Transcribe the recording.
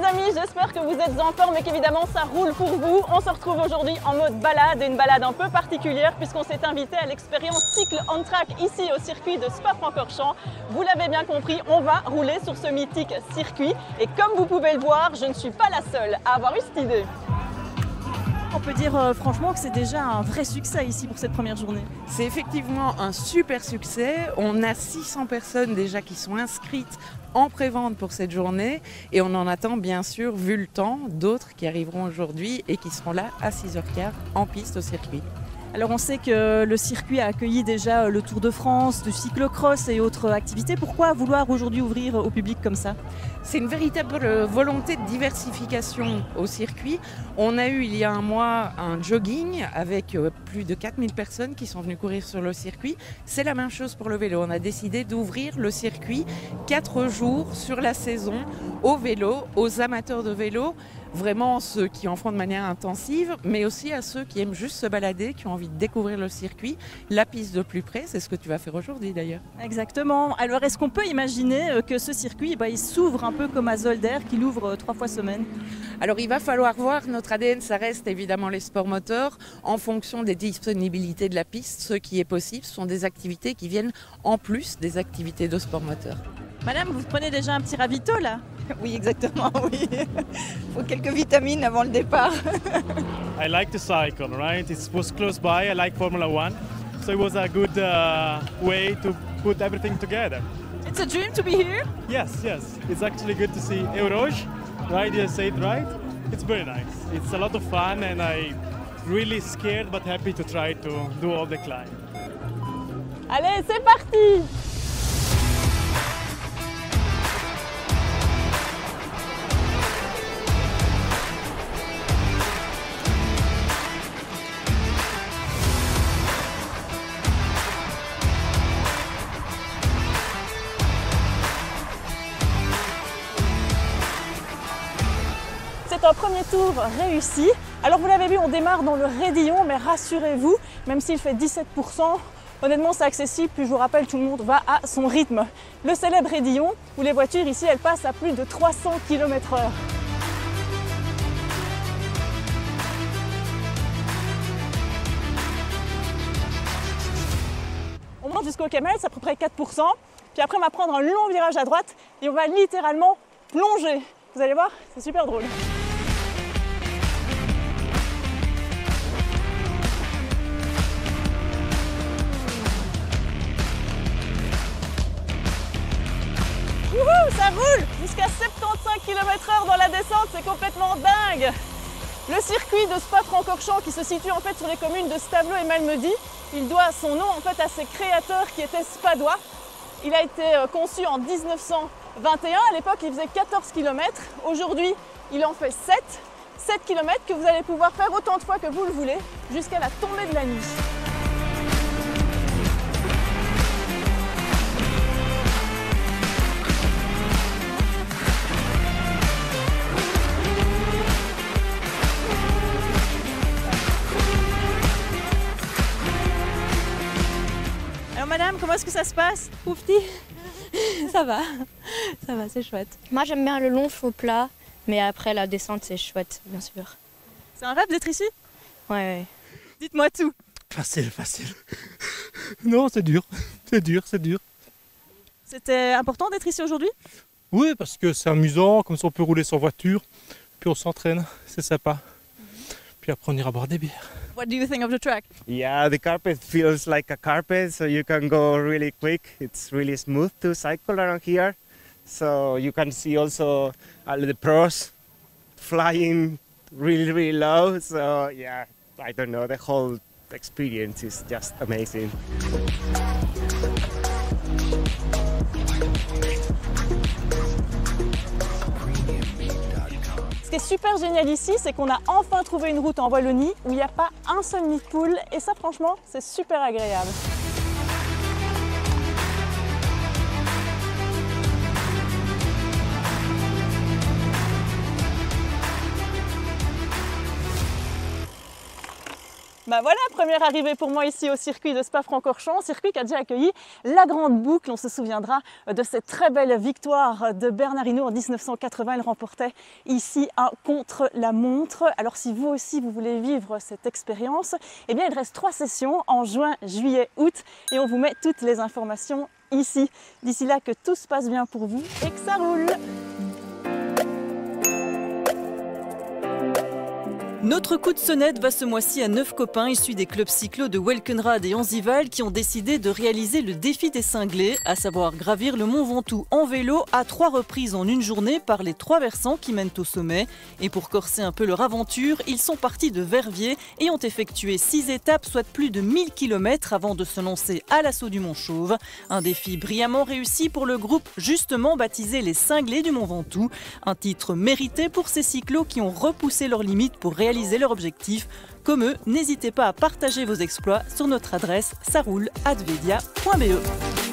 amis, j'espère que vous êtes en forme et qu'évidemment ça roule pour vous. On se retrouve aujourd'hui en mode balade, et une balade un peu particulière puisqu'on s'est invité à l'expérience cycle on track ici au circuit de Spa-Francorchamps. Vous l'avez bien compris, on va rouler sur ce mythique circuit et comme vous pouvez le voir, je ne suis pas la seule à avoir eu cette idée. On peut dire franchement que c'est déjà un vrai succès ici pour cette première journée. C'est effectivement un super succès. On a 600 personnes déjà qui sont inscrites en pré-vente pour cette journée et on en attend bien sûr, vu le temps, d'autres qui arriveront aujourd'hui et qui seront là à 6h15 en piste au circuit. Alors on sait que le circuit a accueilli déjà le Tour de France, du cyclocross et autres activités. Pourquoi vouloir aujourd'hui ouvrir au public comme ça? C'est une véritable volonté de diversification au circuit. On a eu il y a un mois un jogging avec plus de 4000 personnes qui sont venues courir sur le circuit. C'est la même chose pour le vélo. On a décidé d'ouvrir le circuit 4 jours sur la saison au vélo, aux amateurs de vélo. Vraiment ceux qui en font de manière intensive, mais aussi à ceux qui aiment juste se balader, qui ont envie de découvrir le circuit, la piste de plus près, c'est ce que tu vas faire aujourd'hui d'ailleurs. Exactement. Alors est-ce qu'on peut imaginer que ce circuit, il s'ouvre un peu comme à Zolder, qu'il ouvre 3 fois semaine? Alors il va falloir voir, notre ADN ça reste évidemment les sports moteurs, en fonction des disponibilités de la piste, ce qui est possible, ce sont des activités qui viennent en plus des activités de sport moteur. Madame, vous prenez déjà un petit ravito là? Oui, exactement, oui. Il faut quelques vitamines avant le départ. I like to cycle, right? It was close by. I like Formula One. So it was a good way to put everything together. It's a dream to be here? Yes, yes. It's actually good to see Euroge, right? You say it right. It's very nice. It's a lot of fun and I'm really scared but happy to try to do all the climb. Allez, c'est parti! Un premier tour réussi. Alors vous l'avez vu, on démarre dans le raidillon, mais rassurez-vous, même s'il fait 17%, honnêtement c'est accessible, puis je vous rappelle, tout le monde va à son rythme. Le célèbre raidillon, où les voitures ici, elles passent à plus de 300 km/h. On monte jusqu'au Camel, c'est à peu près 4%, puis après on va prendre un long virage à droite et on va littéralement plonger. Vous allez voir, c'est super drôle. Ça roule jusqu'à 75 km/h dans la descente, c'est complètement dingue. Le circuit de Spa-Francorchamps qui se situe en fait sur les communes de Stavelot et Malmedy, il doit son nom en fait à ses créateurs qui étaient spadois. Il a été conçu en 1921, à l'époque il faisait 14 km, aujourd'hui il en fait 7 km que vous allez pouvoir faire autant de fois que vous le voulez jusqu'à la tombée de la nuit. Madame, comment est-ce que ça se passe? Oufti, ça va, c'est chouette. Moi j'aime bien le long faux plat, mais après la descente c'est chouette, bien sûr. C'est un rêve d'être ici? Ouais. Dites-moi tout. Facile. Non, c'est dur. C'était important d'être ici aujourd'hui? Oui, parce que c'est amusant, comme ça on peut rouler sans voiture, puis on s'entraîne, c'est sympa. Puis après on ira boire des bières. What do you think of the track? Yeah, the carpet feels like a carpet, so you can go really quick. It's really smooth to cycle around here. So you can see also the pros flying really low. So yeah, I don't know, the whole experience is just amazing. Ce qui est super génial ici, c'est qu'on a enfin trouvé une route en Wallonie où il n'y a pas un seul nid de poule et ça franchement, c'est super agréable. Bah voilà, première arrivée pour moi ici au circuit de Spa-Francorchamps, circuit qui a déjà accueilli la Grande Boucle. On se souviendra de cette très belle victoire de Bernard Hinault en 1980. Il remportait ici un contre-la-montre. Alors si vous aussi vous voulez vivre cette expérience, eh bien il reste 3 sessions en juin, juillet, août et on vous met toutes les informations ici. D'ici là, que tout se passe bien pour vous et que ça roule. Notre coup de sonnette va ce mois-ci à 9 copains issus des clubs cyclo de Welkenrad et Anzival qui ont décidé de réaliser le défi des cinglés, à savoir gravir le Mont Ventoux en vélo à 3 reprises en une journée par les 3 versants qui mènent au sommet. Et pour corser un peu leur aventure, ils sont partis de Verviers et ont effectué 6 étapes, soit plus de 1000 km avant de se lancer à l'assaut du Mont Chauve. Un défi brillamment réussi pour le groupe justement baptisé les cinglés du Mont Ventoux. Un titre mérité pour ces cyclos qui ont repoussé leurs limites pour réaliser leur objectif. Comme eux, n'hésitez pas à partager vos exploits sur notre adresse saroule@vedia.be.